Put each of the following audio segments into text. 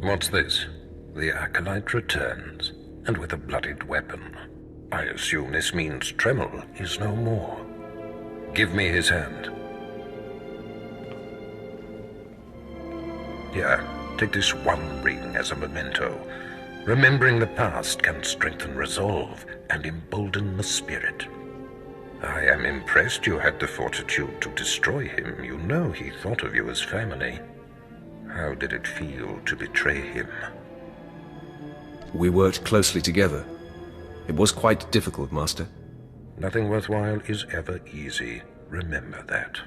What's this? The Acolyte returns, and with a bloodied weapon. I assume this means Tremel is no more. Give me his hand. Here, take this one ring as a memento. Remembering the past can strengthen resolve and embolden the spirit. I am impressed you had the fortitude to destroy him. You know he thought of you as family. How did it feel to betray him? We worked closely together. It was quite difficult, Master. Nothing worthwhile is ever easy. Remember that.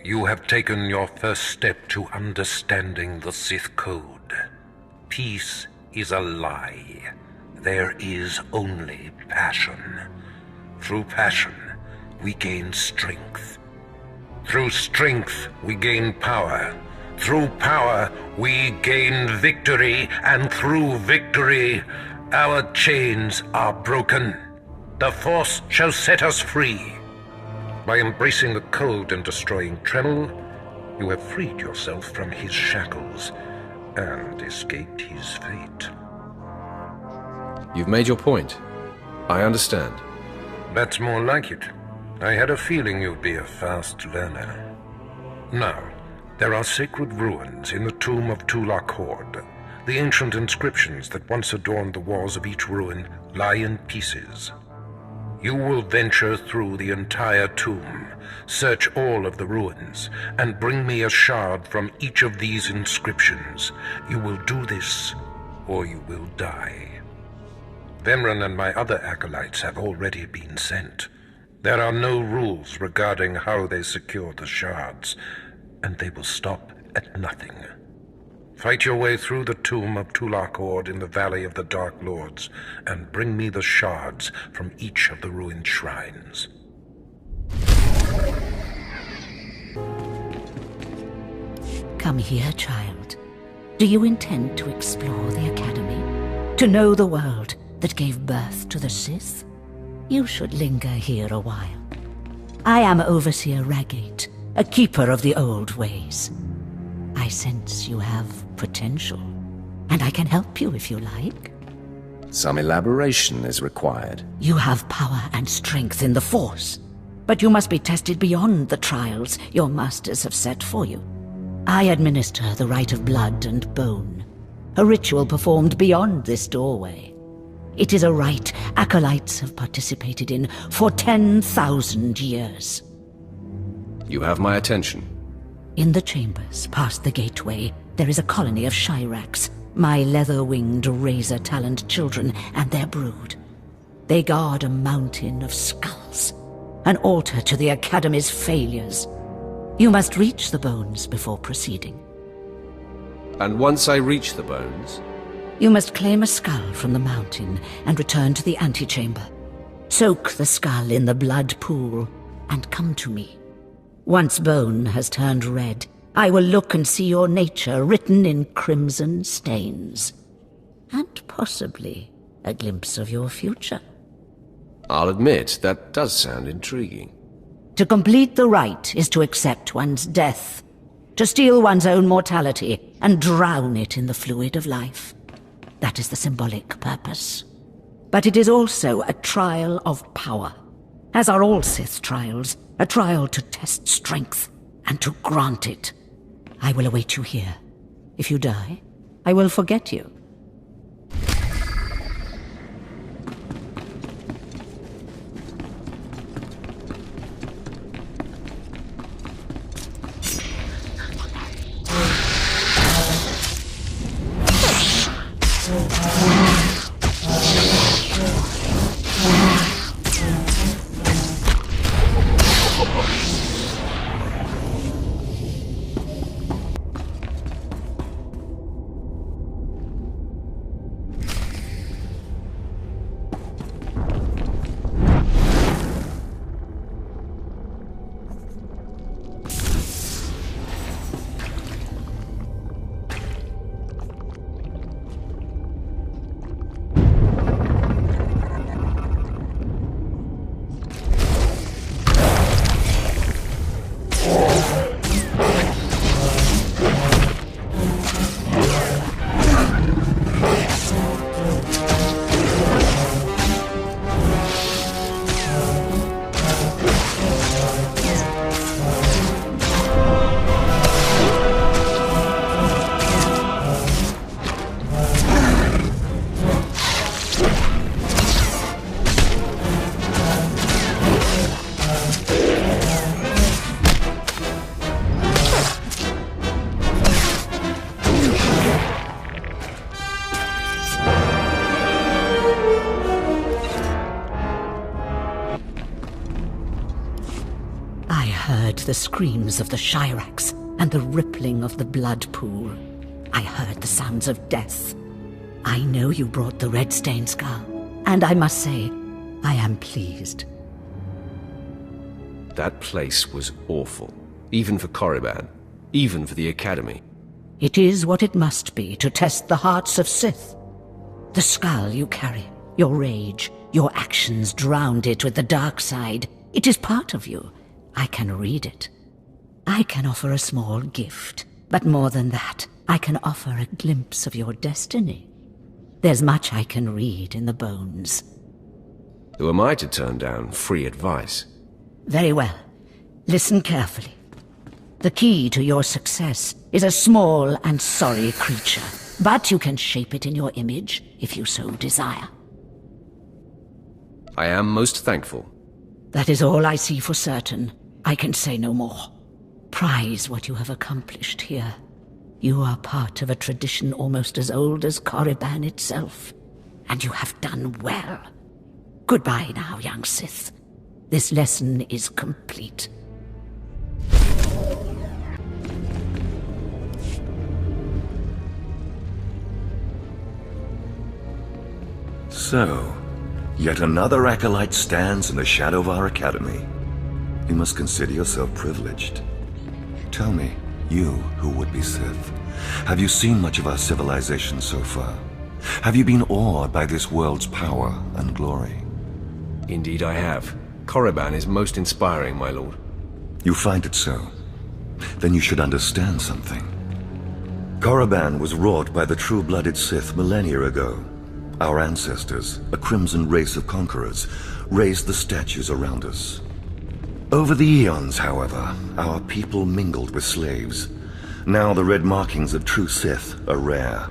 You have taken your first step to understanding the Sith Code. Peace is a lie. There is only passion. Through passion, we gain strength. Through strength, we gain power. Through power, we gain victory, and through victory, our chains are broken. The Force shall set us free. By embracing the Code and destroying Tremel, you have freed yourself from his shackles and escaped his fate. You've made your point. I understand. That's more like it. I had a feeling you'd be a fast learner. Now, there are sacred ruins in the tomb of Tulak Horde. The ancient inscriptions that once adorned the walls of each ruin lie in pieces. You will venture through the entire tomb, search all of the ruins, and bring me a shard from each of these inscriptions. You will do this, or you will die. Vemran and my other acolytes have already been sent. There are no rules regarding how they secure the shards, and they will stop at nothing. Fight your way through the tomb of Tulak Horde in the Valley of the Dark Lords, and bring me the shards from each of the ruined shrines. Come here, child. Do you intend to explore the Academy? To know the world that gave birth to the Sith? You should linger here a while. I am Overseer Ragate, a keeper of the old ways. I sense you have potential, and I can help you if you like. Some elaboration is required. You have power and strength in the Force, but you must be tested beyond the trials your masters have set for you. I administer the rite of blood and bone, a ritual performed beyond this doorway. It is a rite acolytes have participated in for 10,000 years. You have my attention. In the chambers, past the gateway, there is a colony of Shyraks, my leather-winged, razor-taloned children and their brood. They guard a mountain of skulls, an altar to the Academy's failures. You must reach the bones before proceeding. And once I reach the bones? You must claim a skull from the mountain and return to the antechamber. Soak the skull in the blood pool and come to me. Once bone has turned red, I will look and see your nature written in crimson stains. And possibly a glimpse of your future. I'll admit, that does sound intriguing. To complete the rite is to accept one's death, to steal one's own mortality and drown it in the fluid of life. That is the symbolic purpose. But it is also a trial of power, as are all Sith trials, a trial to test strength and to grant it. I will await you here. If you die, I will forget you. heard the screams of the Shirax and the rippling of the blood pool. I heard the sounds of death. I know you brought the red stain skull, and I must say, I am pleased. That place was awful. Even for Korriban. Even for the Academy. It is what it must be to test the hearts of Sith. The skull you carry, your rage, your actions drowned it with the dark side. It is part of you. I can read it. I can offer a small gift, but more than that, I can offer a glimpse of your destiny. There's much I can read in the bones. Who am I to turn down free advice? Very well. Listen carefully. The key to your success is a small and sorry creature, but you can shape it in your image if you so desire. I am most thankful. That is all I see for certain. I can say no more. Prize what you have accomplished here. You are part of a tradition almost as old as Korriban itself, and you have done well. Goodbye now, young Sith. This lesson is complete. So, yet another acolyte stands in the shadow of our academy. You must consider yourself privileged. Tell me, you who would be Sith, have you seen much of our civilization so far? Have you been awed by this world's power and glory? Indeed I have. Korriban is most inspiring, my lord. You find it so? Then you should understand something. Korriban was wrought by the true-blooded Sith millennia ago. Our ancestors, a crimson race of conquerors, raised the statues around us. Over the eons, however, our people mingled with slaves. Now the red markings of true Sith are rare,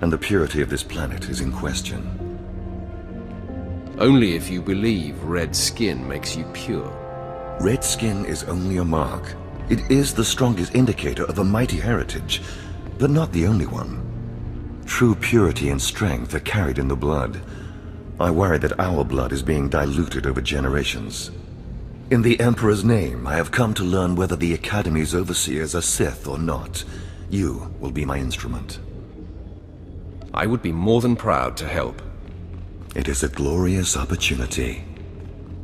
and the purity of this planet is in question. Only if you believe red skin makes you pure. Red skin is only a mark. It is the strongest indicator of a mighty heritage, but not the only one. True purity and strength are carried in the blood. I worry that our blood is being diluted over generations. In the Emperor's name, I have come to learn whether the Academy's overseers are Sith or not. You will be my instrument. I would be more than proud to help. It is a glorious opportunity.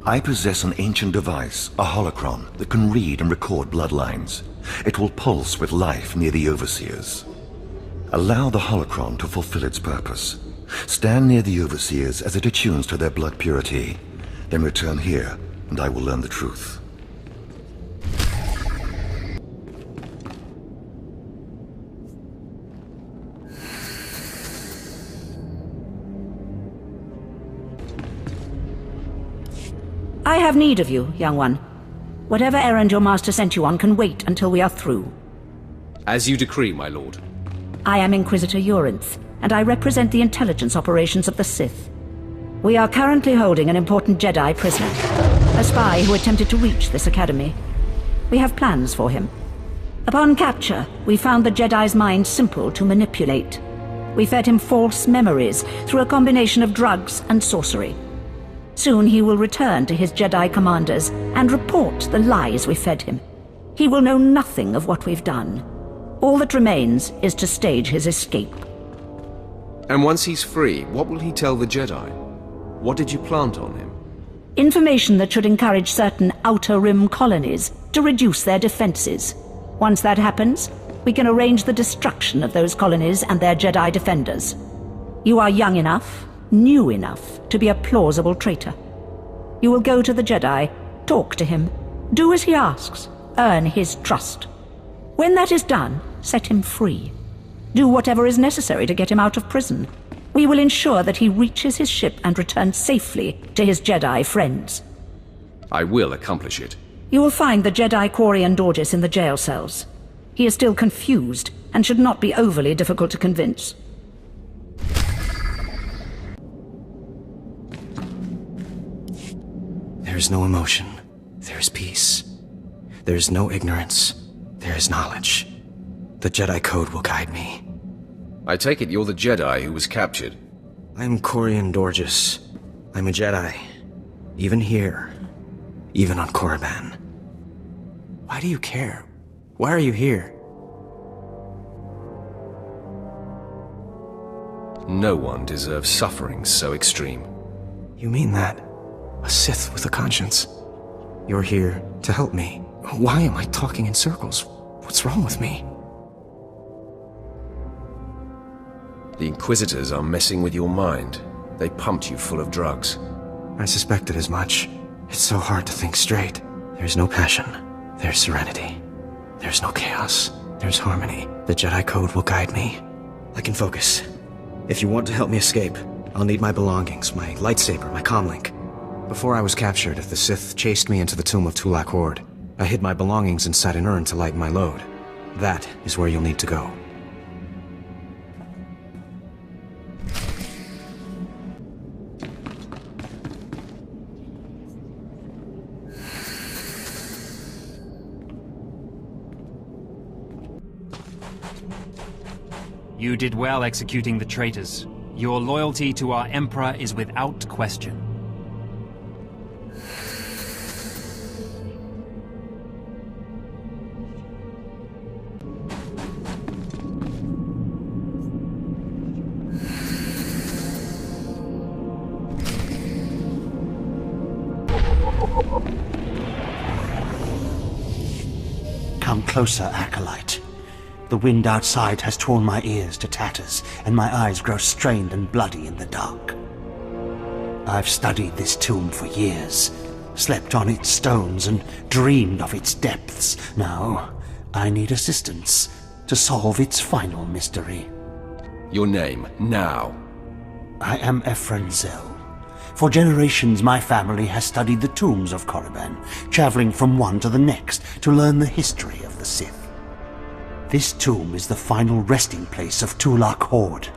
I possess an ancient device, a holocron, that can read and record bloodlines. It will pulse with life near the overseers. Allow the holocron to fulfill its purpose. Stand near the overseers as it attunes to their blood purity. Then return here, and I will learn the truth. I have need of you, young one. Whatever errand your master sent you on can wait until we are through. As you decree, my lord. I am Inquisitor Urinth, and I represent the intelligence operations of the Sith. We are currently holding an important Jedi prisoner, a spy who attempted to reach this academy. We have plans for him. Upon capture, we found the Jedi's mind simple to manipulate. We fed him false memories through a combination of drugs and sorcery. Soon he will return to his Jedi commanders and report the lies we fed him. He will know nothing of what we've done. All that remains is to stage his escape. And once he's free, what will he tell the Jedi? What did you plant on him? Information that should encourage certain Outer Rim colonies to reduce their defenses. Once that happens, we can arrange the destruction of those colonies and their Jedi defenders. You are young enough, new enough, to be a plausible traitor. You will go to the Jedi, talk to him, do as he asks, earn his trust. When that is done, set him free. Do whatever is necessary to get him out of prison. We will ensure that he reaches his ship and returns safely to his Jedi friends. I will accomplish it. You will find the Jedi Quarian Dorjus in the jail cells. He is still confused and should not be overly difficult to convince. There is no emotion. There is peace. There is no ignorance. There is knowledge. The Jedi Code will guide me. I take it you're the Jedi who was captured. I'm Quarian Dorjus. I'm a Jedi. Even here. Even on Korriban. Why do you care? Why are you here? No one deserves suffering so extreme. You mean that? A Sith with a conscience. You're here to help me. Why am I talking in circles? What's wrong with me? The Inquisitors are messing with your mind. They pumped you full of drugs. I suspected as much. It's so hard to think straight. There's no passion. There's serenity. There's no chaos. There's harmony. The Jedi Code will guide me. I can focus. If you want to help me escape, I'll need my belongings, my lightsaber, my comlink. Before I was captured, the Sith chased me into the tomb of Tulak Horde. I hid my belongings inside an urn to lighten my load. That is where you'll need to go. You did well executing the traitors. Your loyalty to our Emperor is without question. Come closer, Acolyte. The wind outside has torn my ears to tatters, and my eyes grow strained and bloody in the dark. I've studied this tomb for years, slept on its stones, and dreamed of its depths. Now, I need assistance to solve its final mystery. Your name, now. I am Ephraim Zell. For generations, my family has studied the tombs of Korriban, traveling from one to the next to learn the history of the Sith. This tomb is the final resting place of Tulak Horde.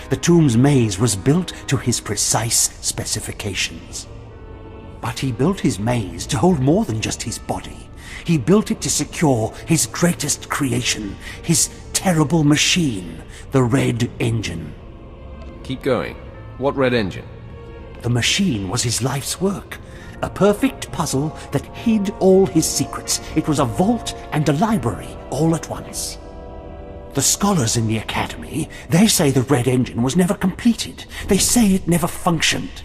The tomb's maze was built to his precise specifications. But he built his maze to hold more than just his body. He built it to secure his greatest creation, his terrible machine, the Red Engine. Keep going. What Red Engine? The machine was his life's work. A perfect puzzle that hid all his secrets. It was a vault and a library all at once. The scholars in the Academy, they say the Red Engine was never completed. They say it never functioned.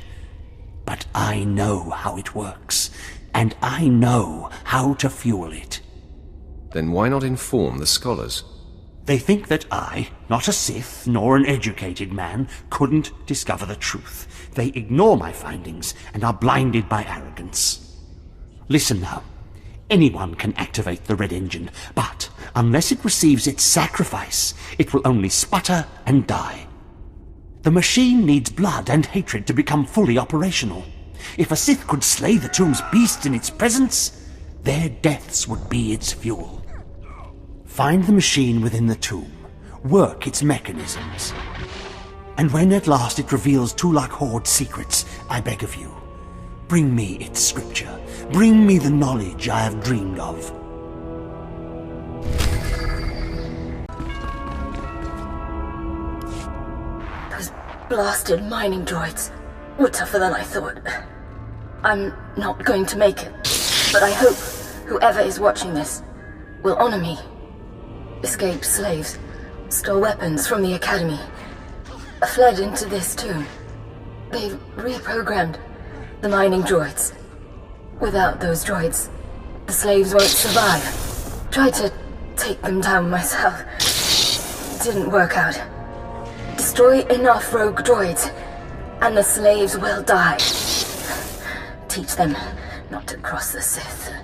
But I know how it works, and I know how to fuel it. Then why not inform the scholars? They think that I, not a Sith nor an educated man, couldn't discover the truth. They ignore my findings and are blinded by arrogance. Listen now. Anyone can activate the Red Engine, but unless it receives its sacrifice, it will only sputter and die. The machine needs blood and hatred to become fully operational. If a Sith could slay the tomb's beasts in its presence, their deaths would be its fuel. Find the machine within the tomb, work its mechanisms, and when at last it reveals Tulak Horde's secrets, I beg of you, bring me its scripture. Bring me the knowledge I have dreamed of. Those blasted mining droids were tougher than I thought. I'm not going to make it, but I hope whoever is watching this will honor me. Escaped slaves, stole weapons from the Academy, fled into this tomb. They've reprogrammed the mining droids. Without those droids, the slaves won't survive. Tried to take them down myself. Didn't work out. Destroy enough rogue droids, and the slaves will die. Teach them not to cross the Sith.